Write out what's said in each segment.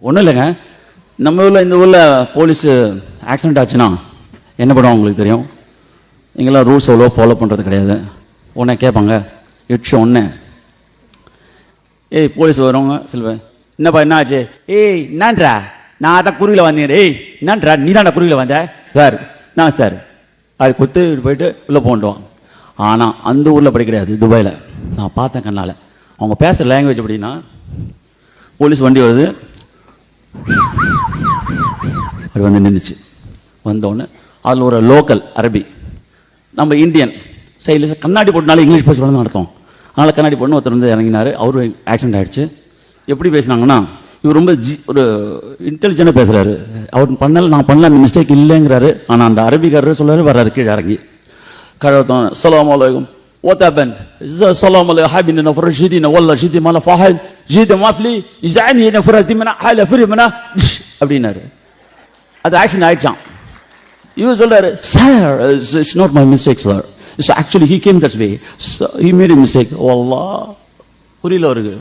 ஒன்றும் இல்லைங்க. நம்ம ஊரில் இந்த ஊரில் போலீஸு ஆக்சிடென்ட் ஆச்சுன்னா என்ன பண்ணுவாங்க உங்களுக்கு தெரியும். இங்கெல்லாம் ரூல்ஸ் அவ்வளோ ஃபாலோ பண்ணுறது கிடையாது. உடனே கேட்பாங்க இட்ஸ் ஒன்று. ஏய் போலீஸ் வருவாங்க சொல்லுவேன், என்னப்பா என்ன ஆச்சு? ஏய் என்னான்றா, நான் அதான் குருவியில் வந்தேன். ஏய் என்னான்றா, நீ தான்டா குருவியில் வந்த சார். நான் சார் அது குத்து போயிட்டு உள்ளே போண்டுவான். ஆனால் அந்த ஊரில் அப்படி கிடையாது. துபாயில் நான் பார்த்தேன் கண்ணால். அவங்க பேசுகிற லாங்குவேஜ் எப்படின்னா, போலீஸ் வண்டி வருது, அது வந்து நின்றுச்சு. வந்தோடனே அதில் ஒரு லோக்கல் அரபி, நம்ம இந்தியன் ஸ்டைலில் கண்ணாடி போட்டுனால இங்கிலீஷ் பேசுவாங்க நடத்தும். அதனால் கண்ணாடி போட்டு ஒருத்தர் வந்து இறங்கினார். அவரு ஆக்சிடென்ட் ஆகிடுச்சு. எப்படி பேசினாங்கன்னா, இவர் ரொம்ப ஒரு இன்டெலிஜென்ட்டாக பேசுகிறாரு. அவர் பண்ணல, நான் பண்ணல, அந்த மிஸ்டேக் இல்லைங்கிறாரு. ஆனால் அந்த அரபிக்காரர் சொல்கிறாரு, வர்றாரு கீழே இறங்கி கழகத்தோம். அஸ்ஸலாமு அலைக்கும் وتابن السلام على حبيبنا فرشيدنا والله شدي مالا فاحل جيد مافلي يزعني هنا فرشدي منا حاله فري منا அப்படினாரு. அது ஆக்சன் ஆயிடுச்சான். இவர் சொல்றாரு, sir it's not my mistake sir, it's actually he came that's way, he made a mistake. والله புரியல அவருக்கு.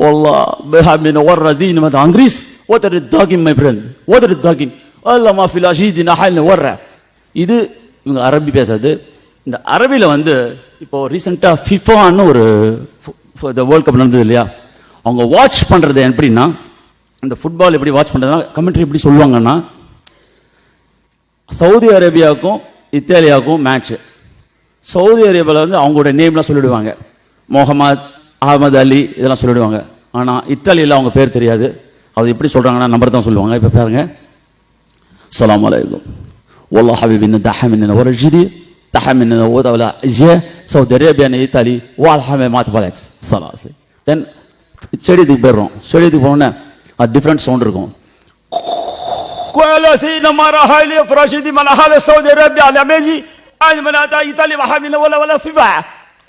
والله بحبنا وردينا ما انجليز وتر الداغين ماي برند وتر الداغين الله ما في لاجيدنا حالنا ورا. இது இவங்க அரபி பேசுறது. இந்த அரபியில் வந்து இப்போ ரீசெண்டாக ஃபிஃபான்னு ஒரு வேர்ல்ட் கப் நடந்தது இல்லையா, அவங்க வாட்ச் பண்ணுறது எப்படின்னா, இந்த ஃபுட்பால் எப்படி வாட்ச் பண்ணுறதுனா கமெண்ட்ரி எப்படி சொல்லுவாங்கன்னா, சவுதி அரேபியாவுக்கும் இத்தாலியாவுக்கும் மேட்ச்சு. சவுதி அரேபியாவில் வந்து அவங்களோட நேம்லாம் சொல்லிவிடுவாங்க, முகமது அஹமது அலி இதெல்லாம் சொல்லிவிடுவாங்க. ஆனால் இத்தாலியில் அவங்க பேர் தெரியாது. அது எப்படி சொல்கிறாங்கன்னா நம்பர் தான் சொல்லுவாங்க. இப்போ பாருங்க, அஸ்ஸலாமு அலைக்கும் வல்லாஹ் ஹபீபின்னா தஹமின்னா ஒரு ஜிதி تحملنا ولا إجا سعودي عربيا إيطالي والحمى ما تبالك خلاص. then شديد بيرون شديد بيرونا a different sound இருக்கும். قال سيدنا ما راح لي فراشدي من هذا سعودي عربيا على ميجي أنا من هذا إيطالي وحمينا ولا فيفا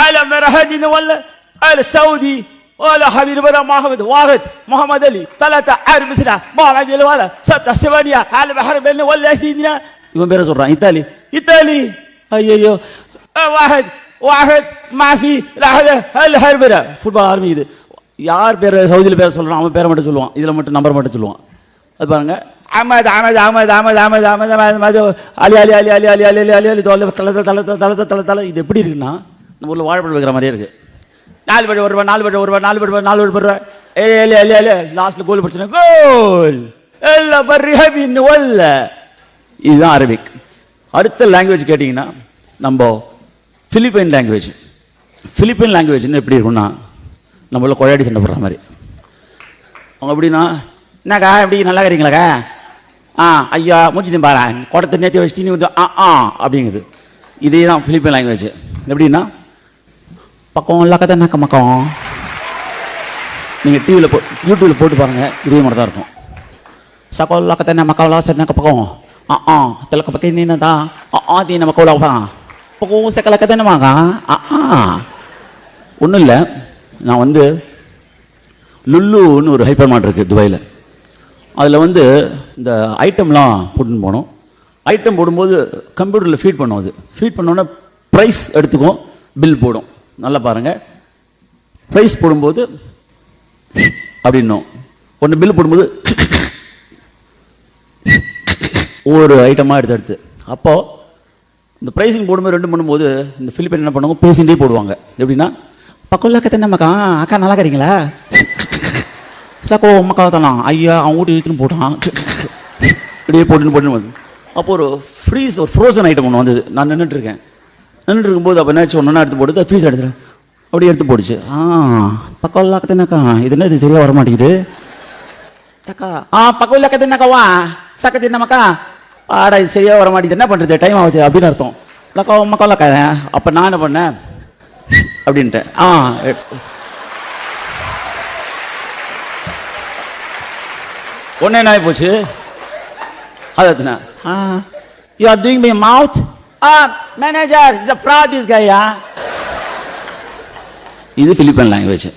على مرهدنا ولا على السعودي ولا حبيبي برا محمد واحد محمد علي ثلاثة عارف مثلا محمد علي ولا ستة ثمانية على بحر بيننا ولا أجدينا يوم بيرزورنا إيطالي ஐயோ வாஹத் மாஃபி ஹல் ஹர்பரா ஃபுட்பால் ஆர்மி. இது யார் பேர் சவுதியில் பேர் சொல்கிறான், அவன் பேரை மட்டும் சொல்லுவான், இதில் மட்டும் நம்பர் மட்டும் சொல்லுவான். அது பாருங்க, அஹமது அஹமது அஹமது அஹமது அஹமது அஹமது அலி அலி அலி அலி அலி அலி அலி அலி அலி தலை தலை தலை தலை தலை தலை. இது எப்படி இருக்குன்னா, நம்ம ஊரில் வாழைப்பழம் வைக்கிற மாதிரியே இருக்குது. 4 பேர் வருவா 4 பேர் வருவா 4 பேர் 4 பேர் வருவா ஏ அலி அலி அலி லாஸ்ட்டில் கோல் படிச்சுனா கோல் எல்லாம் பர்ரி ஹபின்னு ஒல்ல. இதுதான் அரபிக். அடுத்த லாங்குவேஜ் கேட்டிங்கன்னா, நம்ம பிலிப்பைன் லாங்குவேஜ். பிலிப்பைன் லாங்குவேஜ்னு எப்படி இருக்குன்னா, நம்மள கொழையாடி சண்டை போடுற மாதிரி. அவங்க எப்படின்னா, என்னக்கா எப்படி நல்லா இருக்கிறீங்களாக்கா, ஐயா மூச்சு பாரு குடத்தை நேற்று வச்சுட்டு நீ வந்து அப்படிங்குது. இதே தான் பிலிப்பைன் லாங்குவேஜ். எப்படின்னா, பக்கம் இல்லாக்கத்தான் நக்க பக்கம். நீங்கள் டிவியில் யூடியூப்பில் போட்டு பாருங்கள், இதே மாதிரி தான் இருக்கும். சக்கோ இல்லாக்கத்தான் மக்கா சரி நக்க பக்கம் talaga pakai ni na ta di na makulaw pa poko sa kalakata na mga ஒன்றும் இல்லை. நான் வந்து லுல்லுன்னு ஒரு ஹைப்பர் மார்ட் இருக்குது துபாயில். அதில் வந்து இந்த ஐட்டம்லாம் போட்டுன்னு போனோம். ஐட்டம் போடும்போது கம்ப்யூட்டரில் ஃபீட் பண்ணோம். அது ஃபீட் பண்ணோன்னே ப்ரைஸ் எடுத்துக்கும், பில் போடும். நல்லா பாருங்கள், ப்ரைஸ் போடும்போது அப்படின்னோம், ஒன்று பில் போடும்போது ஒவ்வொரு ஐட்டமாக எடுத்து அப்போது இந்த ப்ரைஸிங் போடும்போது 2 பண்ணும்போது இந்த பிலிப்பைன் என்ன பண்ணுவாங்க, பேசிகிட்டே போடுவாங்க. எப்படின்னா, பக்கம் கத்தை நம்மக்கா அக்கா நல்லா இருக்கிறீங்களா, சாக்கோ மக்கா தானா ஐயா அவன் வீட்டு இழுத்துன்னு போட்டான் இப்படியே போட்டுன்னு வந்து அப்போ ஒரு ஒரு ஃப்ரோசன் ஐட்டம் ஒன்று வந்தது. நான் நின்றுட்டுருக்கேன். நின்றுட்டு இருக்கும்போது அப்போ என்னாச்சு, ஒன்று எடுத்து போட்டு ஃப்ரீஸ் எடுத்துறேன். அப்படியே எடுத்து போடுச்சு. பக்கம் கத்தனாக்கா இது என்ன இது சரியாக வர மாட்டேங்குது தக்கா பக்கம் கத்தனாக்காவா சக்கத்து என்னமாக்கா ஆடா இது சரியாக வர மாட்டேங்குது, என்ன பண்ணுறது டைம் ஆகுது அப்படின்னு அர்த்தம். லக்கா மக்கா லக்கா. அப்போ நான் என்ன பண்ணேன் அப்படின்ட்டேன். ஒன்னே நாய் போச்சு. அது you are doing my mouth manager is a ப்ரா திஸ் கையா. இது பிலிப்பைன் லாங்குவேஜ்.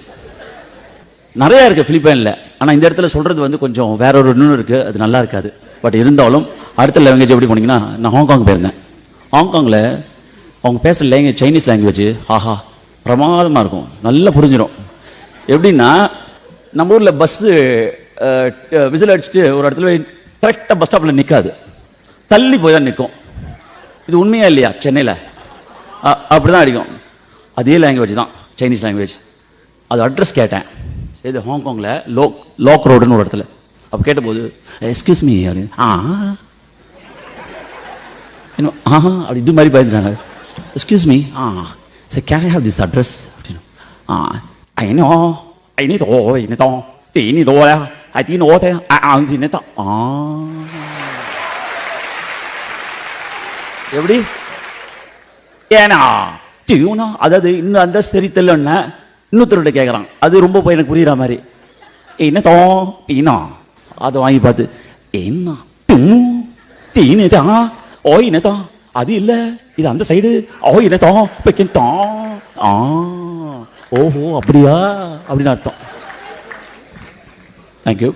நிறைய இருக்குது பிலிப்பைனில். ஆனால் இந்த இடத்துல சொல்கிறது வந்து கொஞ்சம் வேற ஒரு இன்னும் இருக்குது, அது நல்லா இருக்காது. பட் இருந்தாலும் அடுத்த லாங்குவேஜ் எப்படி போனீங்கன்னா, நான் ஹாங்காங் போயிருந்தேன். ஹாங்காங்கில் அவங்க பேசுகிற லாங்குவேஜ் சைனீஸ் லாங்குவேஜ் பிரமாதமாக இருக்கும், நல்லா புரிஞ்சிடும். எப்படின்னா, நம்ம ஊரில் பஸ்ஸு விசில் அடிச்சுட்டு ஒரு இடத்துல போய் கரெக்டாக பஸ் ஸ்டாப்பில் நிற்காது, தள்ளி போய் தான் நிற்கும். இது உண்மையா இல்லையா? சென்னையில் அப்படி தான் அடிக்கும். அதே லாங்குவேஜ் தான், சைனீஸ் லாங்குவேஜ். அது அட்ரஸ் கேட்டேன், இது ஹாங்காங்கில் லோக் ரோடுன்னு ஒரு இடத்துல. அப்போ கேட்டபோது எக்ஸ்கியூஸ் மீ அப்படின்னு இன்னும் அப்படி இது மாதிரி பயந்துட்டாங்க. எக்ஸ்கியூஸ் மீ சரி can I have this address அப்படின்னு. ஐநோ தோ தீனி தோயா தீனோ தே தான் எப்படி ஏனா டியூனா, அதாவது இன்னும் அந்த சரி தெரியலன்னா இன்னொருத்தருடைய கேட்குறான், அது ரொம்ப போய் எனக்கு புரியுற மாதிரி. என்ன தோ பீனா அதை வாங்கி பார்த்து என்ன தீனி தான் ஓ இனத்தான், அது இல்லை இது அந்த சைடு ஓ இனத்தான் தான் ஓஹோ அப்படியா அப்படின்னு அர்த்தம். தேங்க்யூ.